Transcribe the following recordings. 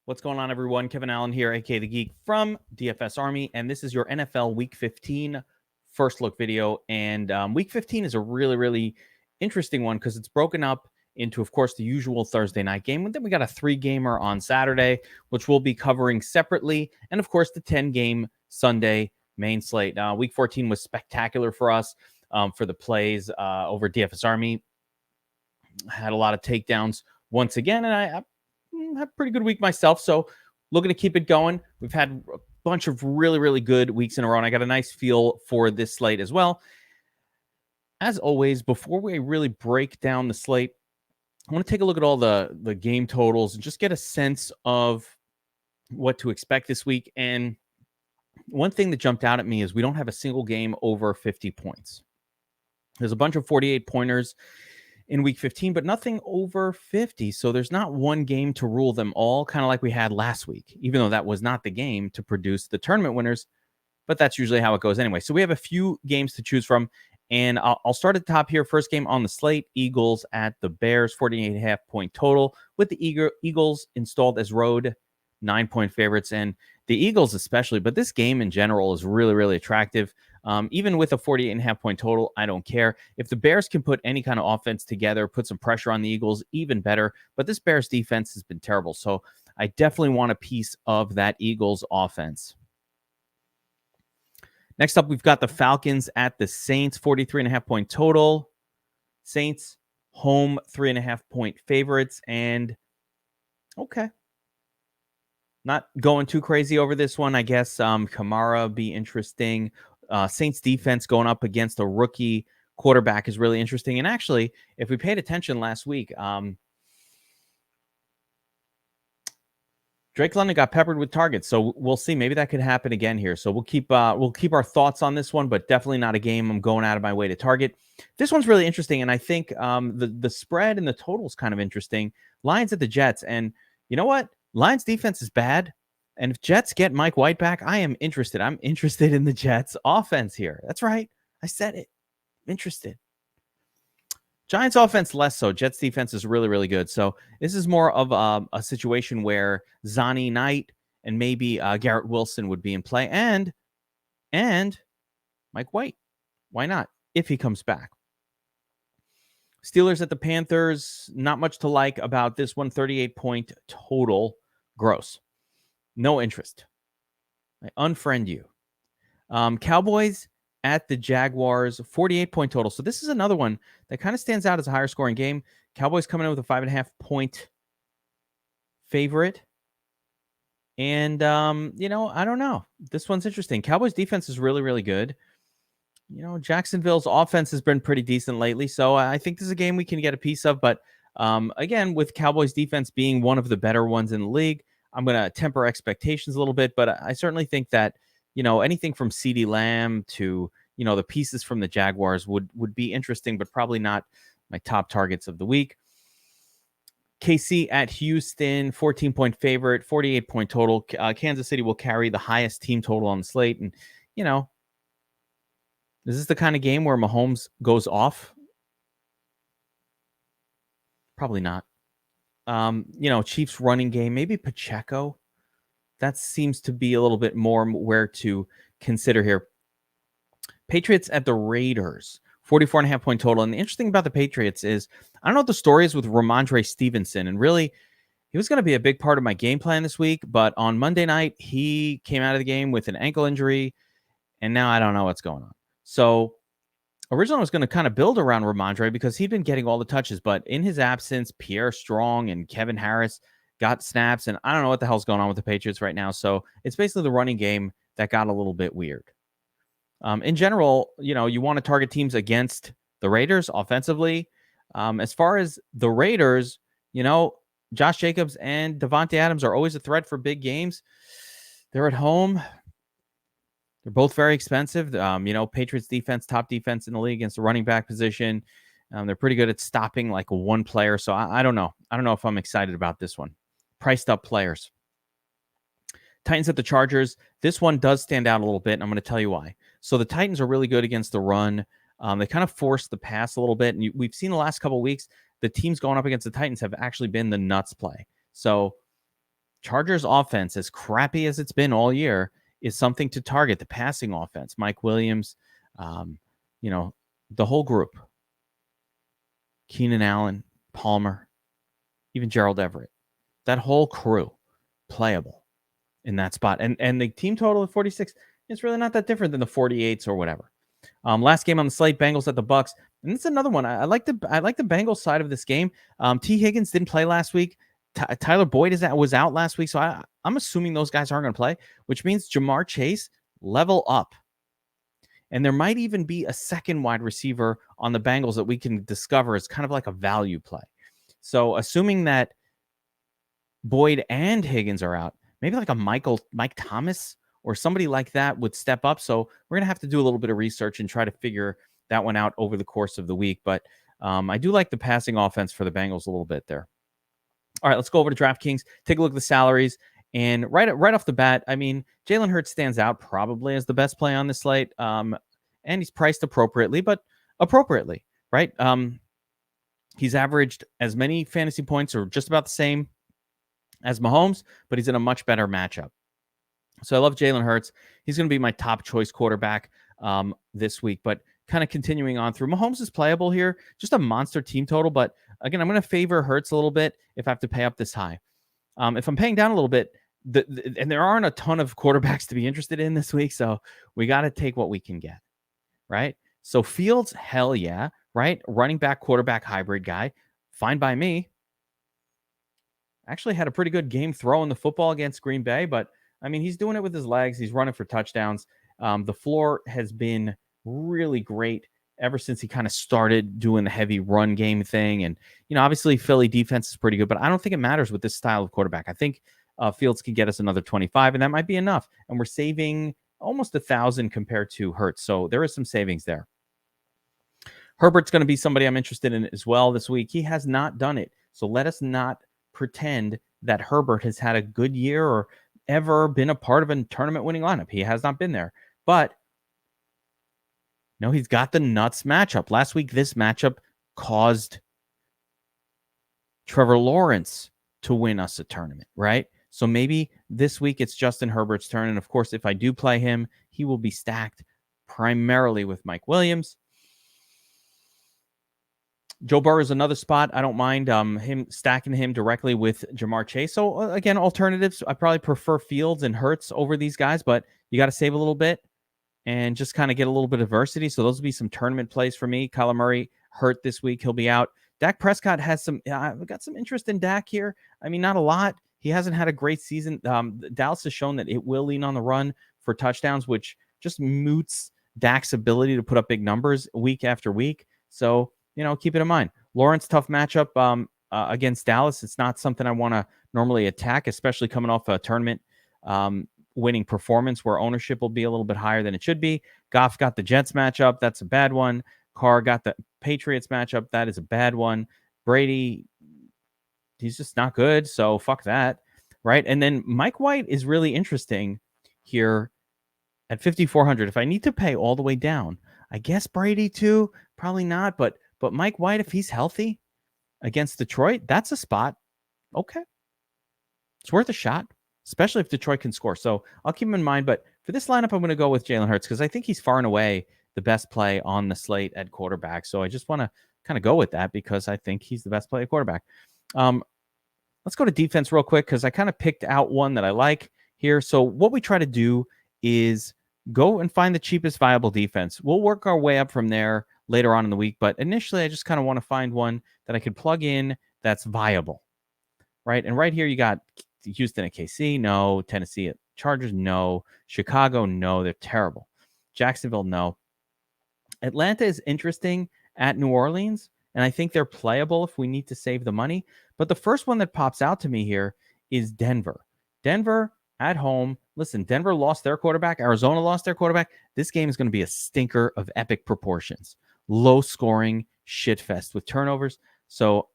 What's going on, everyone? Kevin Allen here, aka the Geek from DFS Army, and this is your NFL Week 15 first look video. And Week 15 is a really interesting one because it's broken up into, of course, the usual Thursday night game. And then we got a 3-gamer on Saturday, which we'll be covering separately. And, of course, the 10-game Sunday main slate. Week 14 was spectacular for us for the plays over DFS Army. Had a lot of takedowns once again, and I had a pretty good week myself, so looking to keep it going. We've had a bunch of really good weeks in a row, and I got a nice feel for this slate as well. As always, before we really break down the slate, I want to take a look at all the game totals and just get a sense of what to expect this week. And one thing that jumped out at me is we don't have a single game over 50 points. There's a bunch of 48-pointers in week 15, but nothing over 50. So there's not one game to rule them all, kind of like we had last week, even though that was not the game to produce the tournament winners. But that's usually how it goes anyway. So we have a few games to choose from. And I'll start at the top here. First game on the slate, Eagles at the Bears, 48.5 point total, with the Eagles installed as road 9-point favorites. And the Eagles especially, but this game in general is really attractive. Even with a 48.5 point total, I don't care. If the Bears can put any kind of offense together, put some pressure on the Eagles, even better. But this Bears defense has been terrible. So I definitely want a piece of that Eagles offense. Next up, we've got the Falcons at the Saints, 43.5 point total. Saints home 3.5 point favorites. And okay. Not going too crazy over this one. I guess Kamara be interesting. Saints defense going up against a rookie quarterback is really interesting. And actually, if we paid attention last week, Drake London got peppered with targets. So we'll see. Maybe that could happen again here. So we'll keep our thoughts on this one, but definitely not a game I'm going out of my way to target. This one's really interesting, and I think the spread and the total is kind of interesting. Lions at the Jets, and you know what? Lions defense is bad. And if Jets get Mike White back, I am interested. I'm interested in the Jets offense here. That's right. I said it. I'm interested. Giants offense less so. Jets defense is really good. So this is more of a situation where Zani Knight and maybe Garrett Wilson would be in play. And Mike White. Why not? If he comes back. Steelers at the Panthers. Not much to like about this one. 38-point total. Gross. No interest. I unfriend you. Cowboys at the Jaguars, 48-point total. So this is another one that kind of stands out as a higher scoring game. Cowboys coming in with a 5.5 point favorite. And, I don't know. This one's interesting. Cowboys defense is really good. Jacksonville's offense has been pretty decent lately. So I think this is a game we can get a piece of. But again, with Cowboys defense being one of the better ones in the league, I'm going to temper expectations a little bit, but I certainly think that, anything from CeeDee Lamb to, the pieces from the Jaguars would be interesting, but probably not my top targets of the week. KC at Houston, 14-point favorite, 48-point total. Kansas City will carry the highest team total on the slate. And, is this the kind of game where Mahomes goes off? Probably not. Chiefs running game, maybe Pacheco. That seems to be a little bit more where to consider here. Patriots at the Raiders, 44.5 point total. And the interesting about the Patriots is, I don't know what the story is with Ramondre Stevenson. And really, he was going to be a big part of my game plan this week. But on Monday night, he came out of the game with an ankle injury. And now I don't know what's going on. So originally, I was going to kind of build around Ramondre because he'd been getting all the touches. But in his absence, Pierre Strong and Kevin Harris got snaps. And I don't know what the hell's going on with the Patriots right now. So it's basically the running game that got a little bit weird. In general, you want to target teams against the Raiders offensively. As far as the Raiders, Josh Jacobs and Devontae Adams are always a threat for big games. They're at home. They're both very expensive. Patriots defense, top defense in the league against the running back position. They're pretty good at stopping like one player. So I don't know. I don't know if I'm excited about this one. Priced up players. Titans at the Chargers. This one does stand out a little bit, and I'm going to tell you why. So the Titans are really good against the run. They kind of force the pass a little bit. And we've seen the last couple of weeks, the teams going up against the Titans have actually been the nuts play. So Chargers offense, as crappy as it's been all year, is something to target. The passing offense, Mike Williams, the whole group, Keenan Allen, Palmer, even Gerald Everett, that whole crew playable in that spot. And the team total of 46, it's really not that different than the 48s or whatever. Last game on the slate, Bengals at the Bucks. And it's another one. I like the Bengals side of this game. T. Higgins didn't play last week. Tyler Boyd was out last week. So I'm assuming those guys aren't going to play, which means Jamar Chase level up. And there might even be a second wide receiver on the Bengals that we can discover as kind of like a value play. So assuming that Boyd and Higgins are out, maybe like a Mike Thomas or somebody like that would step up. So we're going to have to do a little bit of research and try to figure that one out over the course of the week. But I do like the passing offense for the Bengals a little bit there. All right, let's go over to DraftKings, take a look at the salaries. And right off the bat, I mean, Jalen Hurts stands out probably as the best play on the slate. And he's priced appropriately, right? He's averaged as many fantasy points or just about the same as Mahomes, but he's in a much better matchup. So I love Jalen Hurts. He's going to be my top choice quarterback this week. But kind of continuing on through, Mahomes is playable here, just a monster team total. But again, I'm going to favor Hurts a little bit if I have to pay up this high. If I'm paying down a little bit, and there aren't a ton of quarterbacks to be interested in this week, so we got to take what we can get, right? So Fields, hell yeah, right? Running back, quarterback, hybrid guy, fine by me. Actually had a pretty good game throwing the football against Green Bay, but I mean, he's doing it with his legs. He's running for touchdowns. The floor has been really great ever since he kind of started doing the heavy run game thing. And, obviously Philly defense is pretty good, but I don't think it matters with this style of quarterback. I think Fields can get us another 25, and that might be enough. And we're saving almost 1,000 compared to Hurts. So there is some savings there. Herbert's going to be somebody I'm interested in as well this week. He has not done it. So let us not pretend that Herbert has had a good year or ever been a part of a tournament winning lineup. He has not been there. But no, he's got the nuts matchup. Last week, this matchup caused Trevor Lawrence to win us a tournament, right? So maybe this week it's Justin Herbert's turn. And of course, if I do play him, he will be stacked primarily with Mike Williams. Joe Burrow is another spot. I don't mind him stacking him directly with Jamar Chase. So again, alternatives. I probably prefer Fields and Hurts over these guys, but you got to save a little bit and just kind of get a little bit of diversity. So those will be some tournament plays for me. Kyler Murray hurt this week. He'll be out. Dak Prescott has some, I've got some interest in Dak here. I mean, not a lot. He hasn't had a great season. Dallas has shown that it will lean on the run for touchdowns, which just moots Dak's ability to put up big numbers week after week. So, keep it in mind. Lawrence, tough matchup against Dallas. It's not something I want to normally attack, especially coming off a tournament winning performance where ownership will be a little bit higher than it should be. Goff got the Jets matchup. That's a bad one. Carr got the Patriots matchup. That is a bad one. Brady, he's just not good. So fuck that. Right. And then Mike White is really interesting here at 5,400. If I need to pay all the way down, I guess Brady too, probably not. But Mike White, if he's healthy against Detroit, that's a spot. Okay. It's worth a shot, especially if Detroit can score. So I'll keep him in mind. But for this lineup, I'm going to go with Jalen Hurts because I think he's far and away the best play on the slate at quarterback. So I just want to kind of go with that because I think he's the best play at quarterback. Let's go to defense real quick because I kind of picked out one that I like here. So what we try to do is go and find the cheapest viable defense. We'll work our way up from there later on in the week. But initially, I just kind of want to find one that I could plug in that's viable, right? And right here, you got Houston at KC, no. Tennessee at Chargers, no. Chicago, no. They're terrible. Jacksonville, no. Atlanta is interesting at New Orleans, and I think they're playable if we need to save the money. But the first one that pops out to me here is Denver. Denver at home. Listen, Denver lost their quarterback. Arizona lost their quarterback. This game is going to be a stinker of epic proportions. Low scoring shit fest with turnovers. So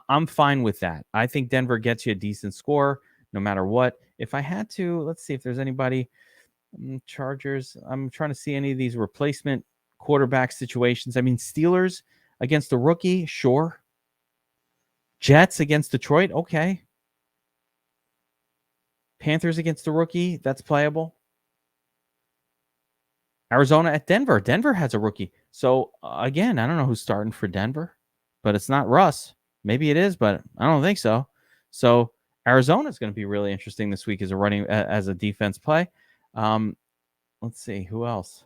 I'm fine with that. I think Denver gets you a decent score no matter what. If I had to, let's see if there's anybody. Chargers. I'm trying to see any of these replacement quarterback situations. I mean, Steelers against the rookie, sure. Jets against Detroit, okay. Panthers against the rookie, that's playable. Arizona at Denver. Denver has a rookie. So, again, I don't know who's starting for Denver, but it's not Russ. Maybe it is, but I don't think so. So, Arizona is going to be really interesting this week as a defense play. Let's see. Who else?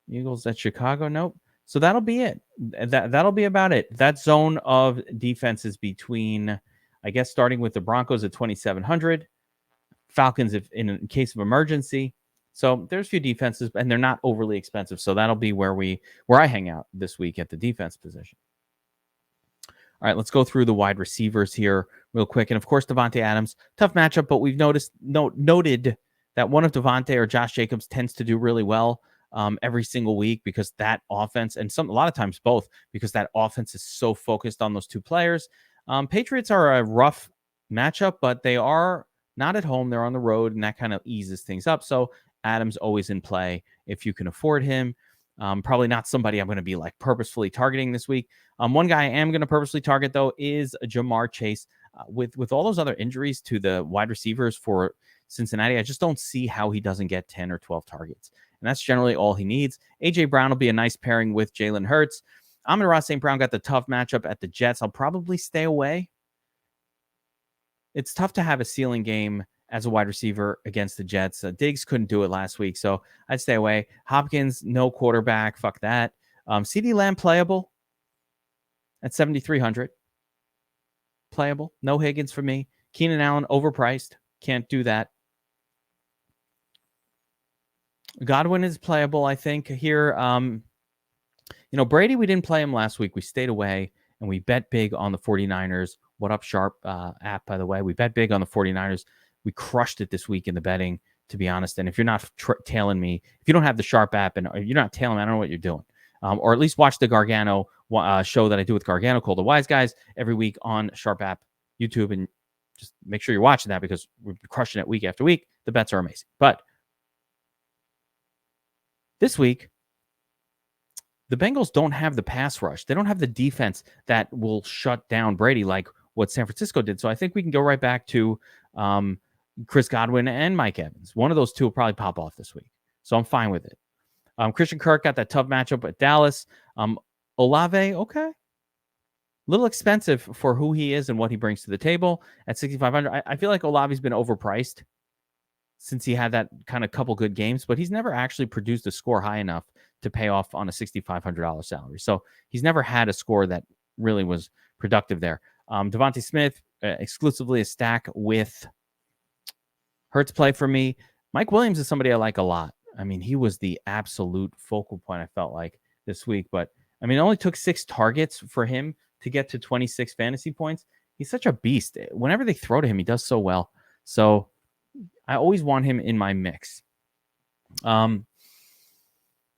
Eagles at Chicago. Nope. So that'll be it. That'll be about it. That zone of defense is between, I guess, starting with the Broncos at 2,700, Falcons if in case of emergency. So there's a few defenses, and they're not overly expensive. So that'll be where I hang out this week at the defense position. All right, let's go through the wide receivers here real quick. And of course, Devontae Adams, tough matchup, but we've noted that one of Devontae or Josh Jacobs tends to do really well every single week because that offense, and a lot of times both, because that offense is so focused on those two players. Patriots are a rough matchup, but they are not at home. They're on the road, and that kind of eases things up. So Adams always in play if you can afford him. Probably not somebody I'm going to be like purposefully targeting this week. One guy I am going to purposely target, though, is Jamar Chase. With all those other injuries to the wide receivers for Cincinnati, I just don't see how he doesn't get 10 or 12 targets. And that's generally all he needs. A.J. Brown will be a nice pairing with Jalen Hurts. Amon-Ra St. Brown got the tough matchup at the Jets. I'll probably stay away. It's tough to have a ceiling game as a wide receiver against the Jets. Diggs couldn't do it last week, so I'd stay away. Hopkins, no quarterback. Fuck that. CeeDee Lamb, playable at 7,300. Playable. No Higgins for me. Keenan Allen, overpriced. Can't do that. Godwin is playable, I think, here. Brady, we didn't play him last week. We stayed away, and we bet big on the 49ers. What up, Sharp app, by the way. We bet big on the 49ers. We crushed it this week in the betting, to be honest. And if you're not tailing me, if you don't have the Sharp app and you're not tailing me, I don't know what you're doing. Or at least watch the Gargano show that I do with Gargano called The Wise Guys every week on Sharp app, YouTube. And just make sure you're watching that because we're crushing it week after week. The bets are amazing. But this week, the Bengals don't have the pass rush. They don't have the defense that will shut down Brady like what San Francisco did. So I think we can go right back to Chris Godwin and Mike Evans. One of those two will probably pop off this week. So I'm fine with it. Christian Kirk got that tough matchup at Dallas. Olave, okay. A little expensive for who he is and what he brings to the table at 6,500. I feel like Olave's been overpriced since he had that kind of couple good games, but he's never actually produced a score high enough to pay off on a $6,500 salary. So he's never had a score that really was productive there. Devontae Smith, exclusively a stack with Hurts play for me. Mike Williams is somebody I like a lot. I mean, he was the absolute focal point, I felt like, this week. But, I mean, it only took 6 targets for him to get to 26 fantasy points. He's such a beast. Whenever they throw to him, he does so well. So I always want him in my mix.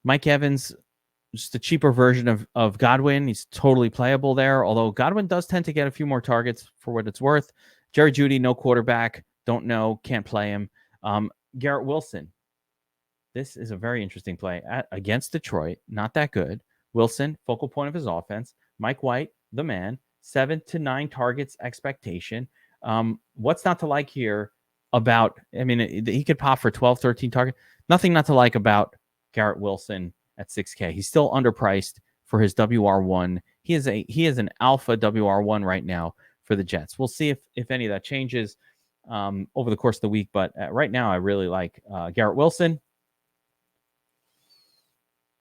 Mike Evans, just a cheaper version of Godwin. He's totally playable there, although Godwin does tend to get a few more targets for what it's worth. Jerry Jeudy, no quarterback. Don't know. Can't play him. Garrett Wilson. This is a very interesting play against Detroit. Not that good. Wilson, focal point of his offense. Mike White, the man. 7 to 9 targets expectation. What's not to like here about, I mean, he could pop for 12, 13 targets. Nothing not to like about Garrett Wilson at 6K. He's still underpriced for his WR1. He is an alpha WR1 right now for the Jets. We'll see if any of that changes over the course of the week. But right now, I really like Garrett Wilson.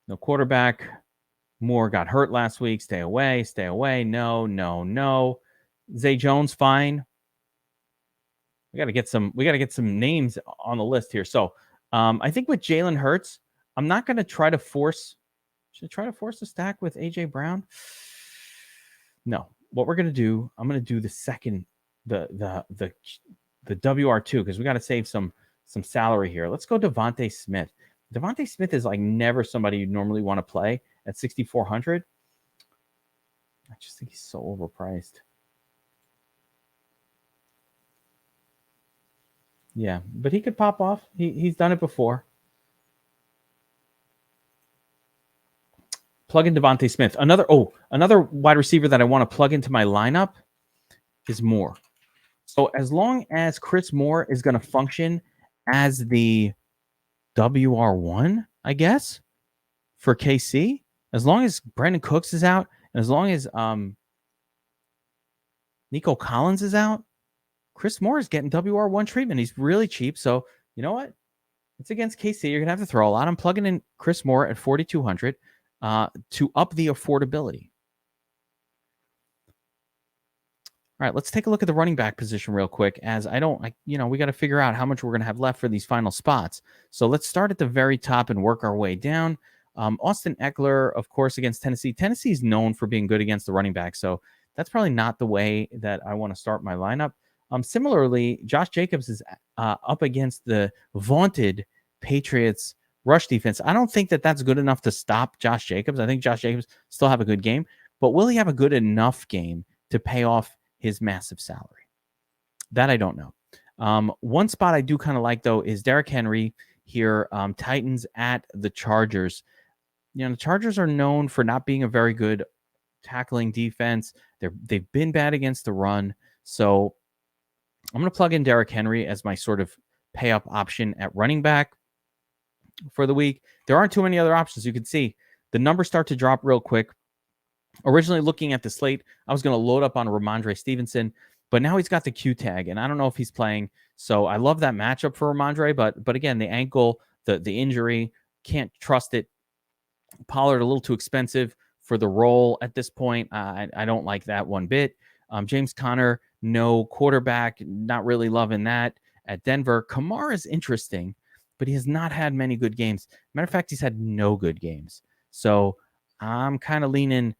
No quarterback. Moore got hurt last week. Stay away. Stay away. No. Zay Jones, fine. We got to get some names on the list here. So I think with Jalen Hurts, I'm not going to try to force. Should I try to force a stack with AJ Brown? No. What we're going to do, I'm going to do the second, the WR2 because we got to save some salary here. Let's go Devontae Smith. Devontae Smith is like never somebody you'd normally want to play at 6,400. I just think he's so overpriced. Yeah, but he could pop off. He's done it before. Plug in Devontae Smith. Another wide receiver that I want to plug into my lineup is Moore. So as long as Chris Moore is going to function as the WR1, I guess, for KC, as long as Brandon Cooks is out, and as long as Nico Collins is out, Chris Moore is getting WR1 treatment. He's really cheap. So you know what? It's against KC. You're going to have to throw a lot. I'm plugging in Chris Moore at 4,200 to up the affordability. All right, let's take a look at the running back position real quick, as we got to figure out how much we're going to have left for these final spots. So let's start at the very top and work our way down. Austin Eckler, of course, against Tennessee. Tennessee is known for being good against the running back, so that's probably not the way that I want to start my lineup. Similarly, Josh Jacobs is up against the vaunted Patriots rush defense. I don't think that that's good enough to stop Josh Jacobs. I think Josh Jacobs still have a good game, but will he have a good enough game to pay off his massive salary? That I don't know. One spot I do kind of like, though, is Derrick Henry here. Titans at the Chargers. The Chargers are known for not being a very good tackling defense. They've been bad against the run. So I'm going to plug in Derrick Henry as my sort of pay up option at running back for the week. There aren't too many other options. You can see the numbers start to drop real quick. Originally looking at the slate, I was going to load up on Ramondre Stevenson, but now he's got the Q tag, and I don't know if he's playing. So I love that matchup for Ramondre, but again, the ankle, the injury, can't trust it. Pollard a little too expensive for the role at this point. I don't like that one bit. James Conner, no quarterback, not really loving that at Denver. Kamara is interesting, but he has not had many good games. Matter of fact, he's had no good games. So I'm kind of leaning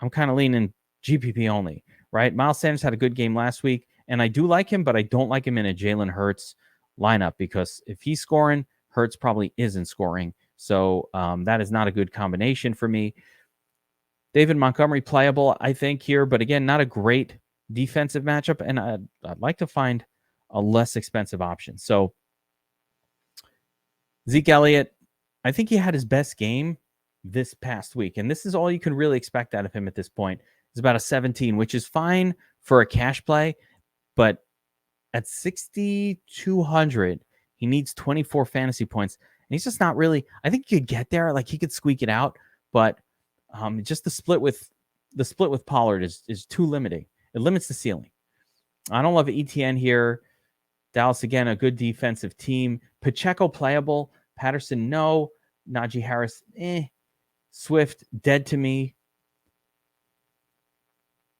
GPP only, right? Miles Sanders had a good game last week, and I do like him, but I don't like him in a Jalen Hurts lineup, because if he's scoring, Hurts probably isn't scoring. So that is not a good combination for me. David Montgomery playable, I think, here, but again, not a great defensive matchup, and I'd like to find a less expensive option. So Zeke Elliott, I think he had his best game this past week, and this is all you can really expect out of him at this point. It's about a 17, which is fine for a cash play, but at 6,200, he needs 24 fantasy points, and he's just not really. I think he could get there, like he could squeak it out, but just the split with Pollard is too limiting. It limits the ceiling. I don't love ETN here. Dallas, again, a good defensive team. Pacheco playable. Patterson, no. Najee Harris, Swift, dead to me.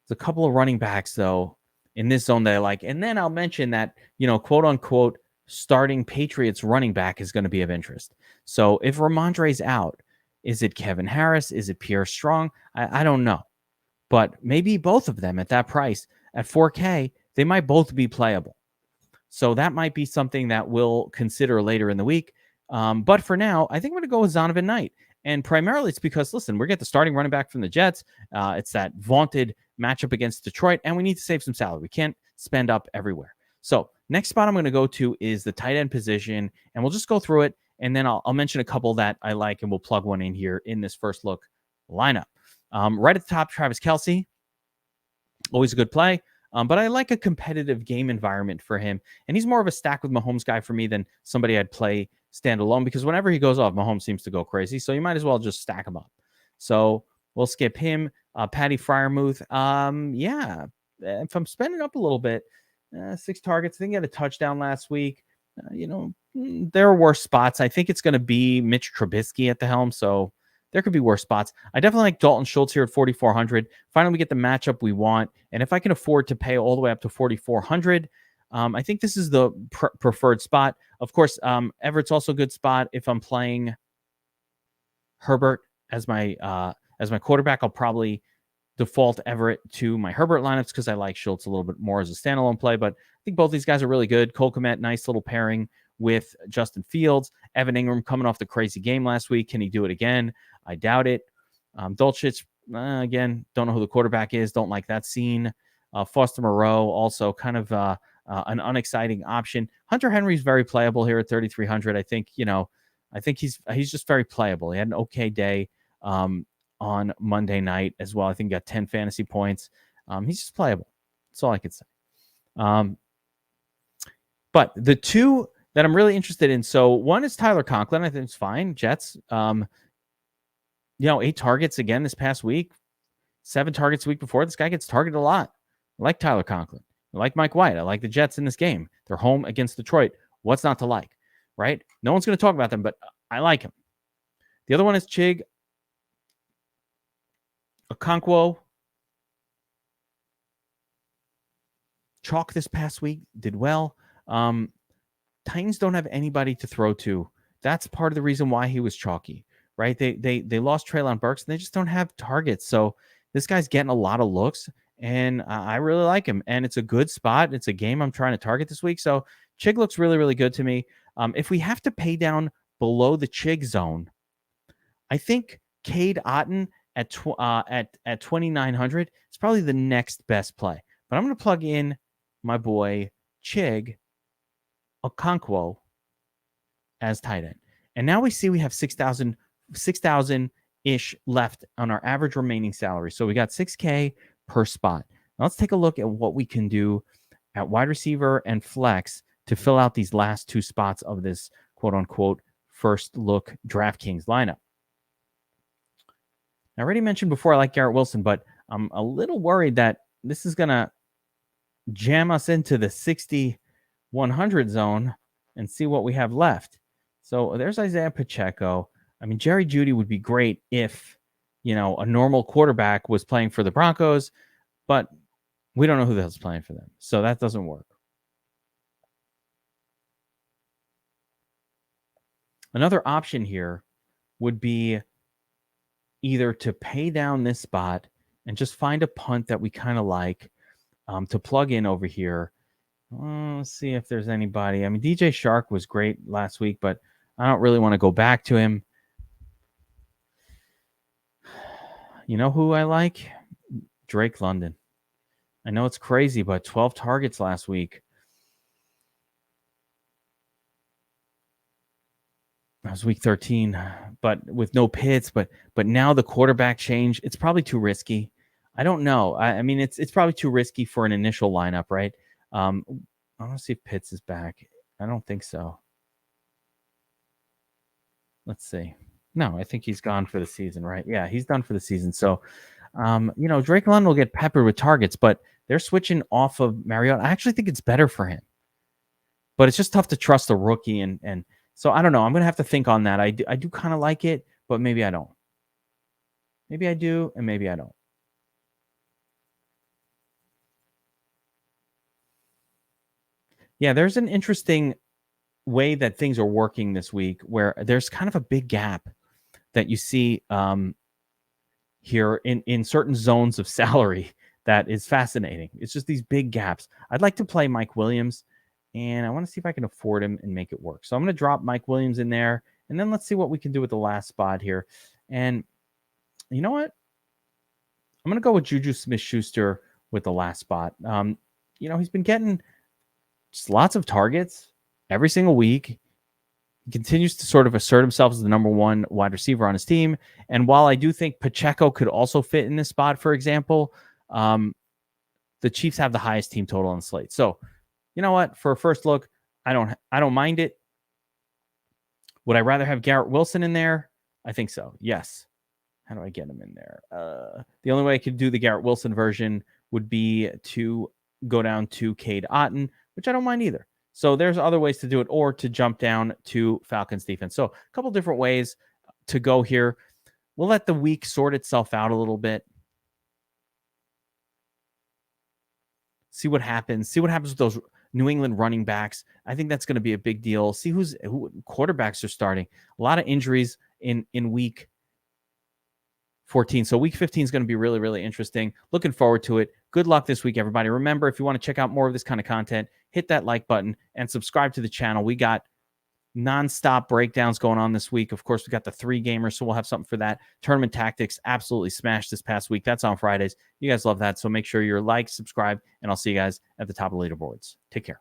There's a couple of running backs, though, in this zone that I like. And then I'll mention that, quote unquote, starting Patriots running back is going to be of interest. So if Ramondre's out, is it Kevin Harris? Is it Pierre Strong? I don't know. But maybe both of them at that price, at 4K, they might both be playable. So that might be something that we'll consider later in the week. But for now, I think I'm going to go with Zonovan Knight. And primarily it's because, listen, we're getting the starting running back from the Jets. It's that vaunted matchup against Detroit, and we need to save some salary. We can't spend up everywhere. So next spot I'm going to go to is the tight end position, and we'll just go through it, and then I'll mention a couple that I like, and we'll plug one in here in this first look lineup. Right at the top, Travis Kelce. Always a good play. But I like a competitive game environment for him. And he's more of a stack with Mahomes guy for me than somebody I'd play standalone, because whenever he goes off, Mahomes seems to go crazy. So you might as well just stack him up. So we'll skip him. Patty Freiermuth. If I'm spending up a little bit, 6 targets. I think he had a touchdown last week. There are worse spots. I think it's going to be Mitch Trubisky at the helm. So there could be worse spots. I definitely like Dalton Schultz here at 4,400. Finally, we get the matchup we want. And if I can afford to pay all the way up to 4,400, I think this is the preferred spot. Of course, Everett's also a good spot. If I'm playing Herbert as my quarterback, I'll probably default Everett to my Herbert lineups because I like Schultz a little bit more as a standalone play. But I think both these guys are really good. Cole Kmet, nice little pairing with Justin Fields. Evan Ingram coming off the crazy game last week. Can he do it again? I doubt it. Dulcich, again, don't know who the quarterback is. Don't like that scene. Foster Moreau, also kind of an unexciting option. Hunter Henry's very playable here at 3,300. I think he's just very playable. He had an okay day on Monday night as well. I think he got 10 fantasy points. He's just playable. That's all I could say. But the two that I'm really interested in, so one is Tyler Conklin. I think it's fine. Jets, 8 targets again this past week, 7 targets the week before. This guy gets targeted a lot. I like Tyler Conklin. I like Mike White. I like the Jets in this game. They're home against Detroit. What's not to like, right? No one's going to talk about them, but I like him. The other one is Chig Okonkwo. Chalk this past week, did well. Titans don't have anybody to throw to. That's part of the reason why he was chalky, right? They lost Treylon Burks, and they just don't have targets. So this guy's getting a lot of looks, and I really like him. And it's a good spot. It's a game I'm trying to target this week. So Chig looks really, really good to me. If we have to pay down below the Chig zone, I think Cade Otton at 2,900 is probably the next best play. But I'm going to plug in my boy Chig Okonkwo as tight end. And now we see we have 6,000-ish left on our average remaining salary. So we got $6K per spot. Now let's take a look at what we can do at wide receiver and flex to fill out these last 2 spots of this quote-unquote first look DraftKings lineup. I already mentioned before I like Garrett Wilson, but I'm a little worried that this is going to jam us into the 6,100 zone and see what we have left. So there's Isaiah Pacheco. I mean, Jerry Jeudy would be great if, a normal quarterback was playing for the Broncos, but we don't know who the hell's playing for them. So that doesn't work. Another option here would be either to pay down this spot and just find a punt that we kind of like to plug in over here. Let's see if there's anybody. I mean, DJ Shark was great last week, but I don't really want to go back to him. You know who I like? Drake London. I know it's crazy, but 12 targets last week. That was week 13, but with no Pitts. But now the quarterback change, it's probably too risky. I don't know. I mean, it's probably too risky for an initial lineup, right? I want to see if Pitts is back. I don't think so. Let's see. No, I think he's gone for the season, right? Yeah, he's done for the season. So, Drake London will get peppered with targets, but they're switching off of Mariota. I actually think it's better for him, but it's just tough to trust a rookie. And so I don't know. I'm going to have to think on that. I do kind of like it, but maybe I don't. Maybe I do, and maybe I don't. Yeah, there's an interesting way that things are working this week where there's kind of a big gap that you see here in certain zones of salary that is fascinating. It's just these big gaps. I'd like to play Mike Williams, and I want to see if I can afford him and make it work. So I'm going to drop Mike Williams in there, and then let's see what we can do with the last spot here. And you know what? I'm going to go with Juju Smith-Schuster with the last spot. He's been getting just lots of targets every single week. He continues to sort of assert himself as the number one wide receiver on his team. And while I do think Pacheco could also fit in this spot, for example, the Chiefs have the highest team total on the slate. So, you know what? For a first look, I don't mind it. Would I rather have Garrett Wilson in there? I think so. Yes. How do I get him in there? The only way I could do the Garrett Wilson version would be to go down to Cade Otton, which I don't mind either. So there's other ways to do it, or to jump down to Falcons defense. So a couple different ways to go here. We'll let the week sort itself out a little bit. See what happens. See what happens with those New England running backs. I think that's going to be a big deal. See who quarterbacks are starting. A lot of injuries in week 14. So week 15 is going to be really, really interesting. Looking forward to it. Good luck this week, everybody. Remember, if you want to check out more of this kind of content, hit that like button and subscribe to the channel. We got nonstop breakdowns going on this week. Of course, we got the 3 gamers, so we'll have something for that. Tournament Tactics absolutely smashed this past week. That's on Fridays. You guys love that. So make sure you're like, subscribe, and I'll see you guys at the top of the leaderboards. Take care.